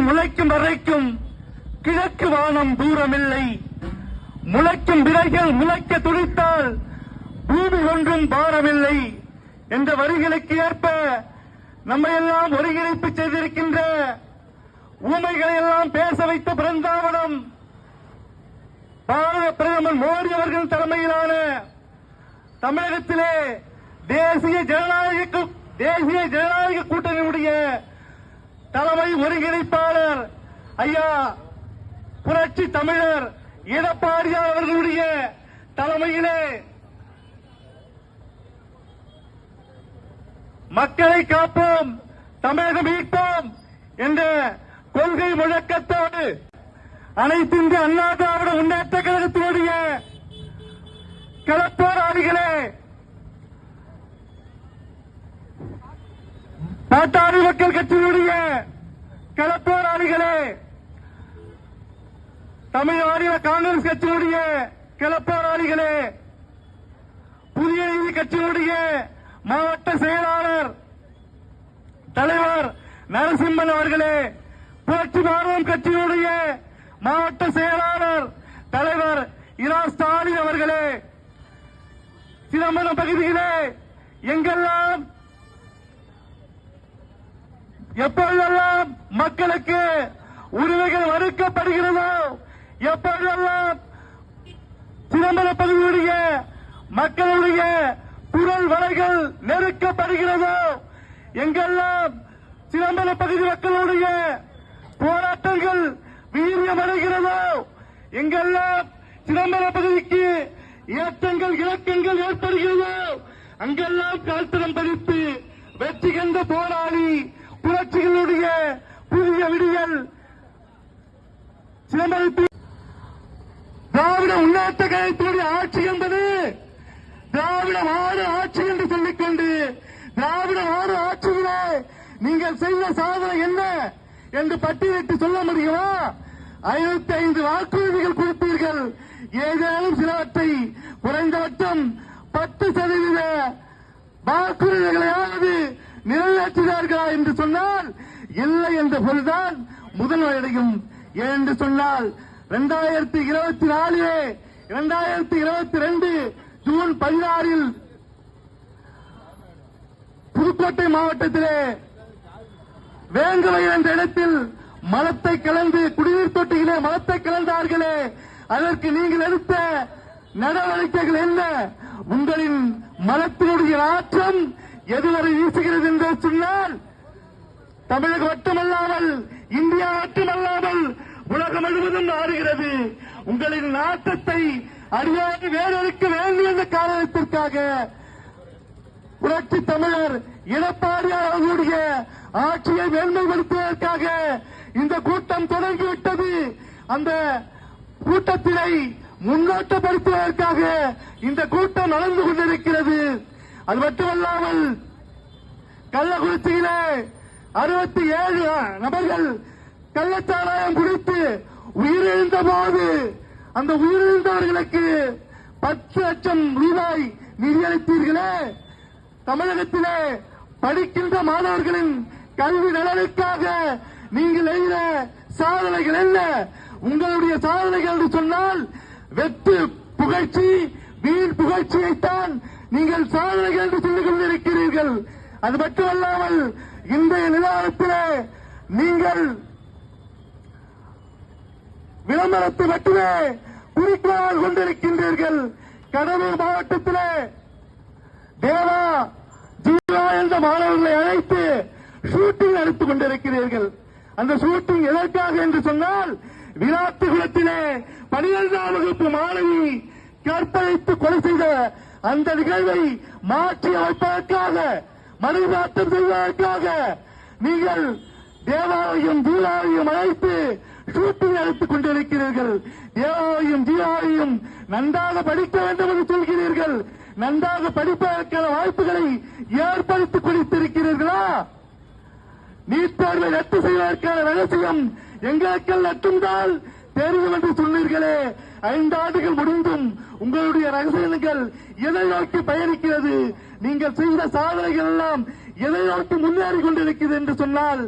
முளைக்கும் வரைக்கும் கிழக்கு வானம் தூரமில்லை. முளைக்கும் விதைகள் முளைக்க துடித்தால் பூமி ஒன்றும் பாரமில்லை என்ற வரிகளுக்கு ஏற்ப நம்மையெல்லாம் ஒருங்கிணைப்பு செய்திருக்கின்ற ஊமைகளை எல்லாம் பேச வைத்த பிருந்தாவனம் பாரத பிரதமர் மோடி அவர்கள் தலைமையிலான தமிழகத்திலே தேசிய ஜனநாயக கூட்டணியுடைய தலைமை ஒருங்கிணைப்பாளர் ஐயா புரட்சி தமிழர் எடப்பாடியார் அவர்களுடைய தலைமையிலே மக்களை காப்போம், தமிழகம் மீட்போம் என்ற கொள்கை முழக்கத்தோடு அனைத்து இந்திய அண்ணா திராவிட முன்னேற்ற கழகத்தினுடைய களப்போராளிகளே, பாட்டாளி மக்கள் கட்சியினுடைய களப்போராளிகளே, தமிழ் மாநில காங்கிரஸ் கட்சியினுடைய களப்போராளிகளே, புதிய நீதி கட்சியினுடைய மாவட்ட செயலாளர் தலைவர் நரசிம்மன் அவர்களே, புரட்சி பாரதம் கட்சியினுடைய மாவட்ட செயலாளர் தலைவர் இரா ஸ்டாலின் அவர்களே, சிதம்பரம் பகுதியிலே எங்கெல்லாம் எப்பொழுதெல்லாம் மக்களுக்கு உரிமைகள் மறுக்கப்படுகிறதோ, எப்பொழுதெல்லாம் சிதம்பரம் பகுதியுடைய மக்களுடைய குரல் வலைகள் நெருக்கப்படுகிறதோ, எங்கெல்லாம் சிதம்பரம் பகுதி மக்களுடைய போராட்டங்கள் வீரியமடைகிறதோ, எங்கெல்லாம் சிதம்பரம் பகுதிக்கு ஏற்றங்கள் இலக்கங்கள் ஏற்படுகிறதோ, அங்கெல்லாம் கால்தடம் பதித்து வெற்றி கண்ட போராளி புரட்சிகளுடைய புதிய விடியல் சிதம்பரத்தில் திராவிட முன்னேற்ற கழகத்தினுடைய ஆட்சி என்பது திராவிட மாறு ஆட்சி என்று சொல்லிக்கொண்டு, திராவிட மாறு ஆட்சியிலே நீங்கள் செய்த சாதனை என்ன என்று பட்டியலிட்டு சொல்ல முடியுமா? 55 வாக்குறுதிகள் கொடுத்தீர்கள். ஏதேனும் சிலவற்றை குறைந்தபட்சம் 10% வாக்குறுதிகளையாவது நிறைவேற்றினார்களா என்று சொன்னால் இல்லை என்ற பொருள்தான் முதல்வரையும். என்று சொன்னால் 2024 2022 ஜூன் 16 புதுக்கோட்டை மாவட்டத்திலே வேங்கவை என்ற இடத்தில் மலத்தை கலந்து குடிநீர் தொட்டியிலே மலத்தை கலந்தார்களே, அதற்கு நீங்கள் எடுத்த நடவடிக்கைகள் என்ன? உங்களின் மலத்தினுடைய நாற்றம் எதுவரை வீசுகிறது என்று சொன்னால் தமிழகம் மட்டுமல்லாமல் இந்தியா மட்டுமல்லாமல் உலகம் முழுவதும் ஆறுகிறது. உங்களின் நாட்டத்தை அறியாது வேறொருக்க வேண்டும் என்ற காரணத்திற்காக புரட்சி தமிழர் எடப்பாடியார் அவர்களுடைய ஆட்சியை மேன்மைப்படுத்துவதற்காக இந்த கூட்டம் தொடங்கிவிட்டது. அந்த கூட்டத்தினை முன்னோட்டப்படுத்துவதற்காக இந்த கூட்டம் நடந்து கொண்டிருக்கிறது. அது மட்டுமல்லாமல் கள்ளக்குறிச்சியிலே 67 நபர்கள் கள்ளச்சாராயம் குடித்து உயிரிழந்த போது அந்த உயிரிழந்தவர்களுக்கு 10 லட்சம் ரூபாய் நிதியளித்தீர்களே. தமிழகத்திலே படிக்கின்ற மாணவர்களின் கல்வி நலனுக்காக நீங்கள் செய்த சாதனைகள் என்ன? உங்களுடைய சாதனைகள் என்று சொன்னால் வெற்று புகழ்ச்சி, வீண் புகழ்ச்சியைத்தான் நீங்கள் சாதனைகள் என்று சொல்லிக் கொண்டிருக்கிறீர்கள். அது மட்டுமல்லாமல் இன்றைய நிலவரத்திலே நீங்கள் விளம்பரத்தை மட்டுமே குறிக்கோள் கொண்டிருக்கின்றீர்கள். கடலூர் மாவட்டத்திலே தேவா ஜீவா என்ற மாணவர்களை அழைத்து ஷூட்டிங் நடத்திக் கொண்டிருக்கிறீர்கள். அந்த ஷூட்டிங் எதற்காக என்று சொன்னால் விராட்டுகுளத்திலே 12ஆம் வகுப்பு மாணவி கற்பழித்து கொலை செய்த அந்த நிகழ்வை மாற்றி அமைப்பதற்காக, மறுமாற்றம் செய்வதற்காக நீங்கள் தேவாவையும் ஜீவாவையும் அழைத்து ஷூட்டிங் நடத்திக் கொண்டிருக்கிறீர்கள். தேவாவையும் ஜீவாவையும் நன்றாக படிக்க வேண்டும் என்று சொல்கிறீர்கள். நன்றாக படிப்பதற்கான வாய்ப்புகளை ஏற்படுத்திக் கொடுத்திருக்கிறீர்களா? நீட் தேர்வை ரத்து செய்வதற்கான ரகசியம் எங்களுக்கெல்லாம் நட்டுந்தால் தெரியும் என்று சொன்னீர்களே. 5 ஆண்டுகள் முடிந்தும் உங்களுடைய ரகசியங்கள் எதை நோக்கி பயணிக்கிறது? நீங்கள் செய்த சாதனைகள் எல்லாம் எதை நோக்கி முன்னேறி கொண்டிருக்கிறது என்று சொன்னால்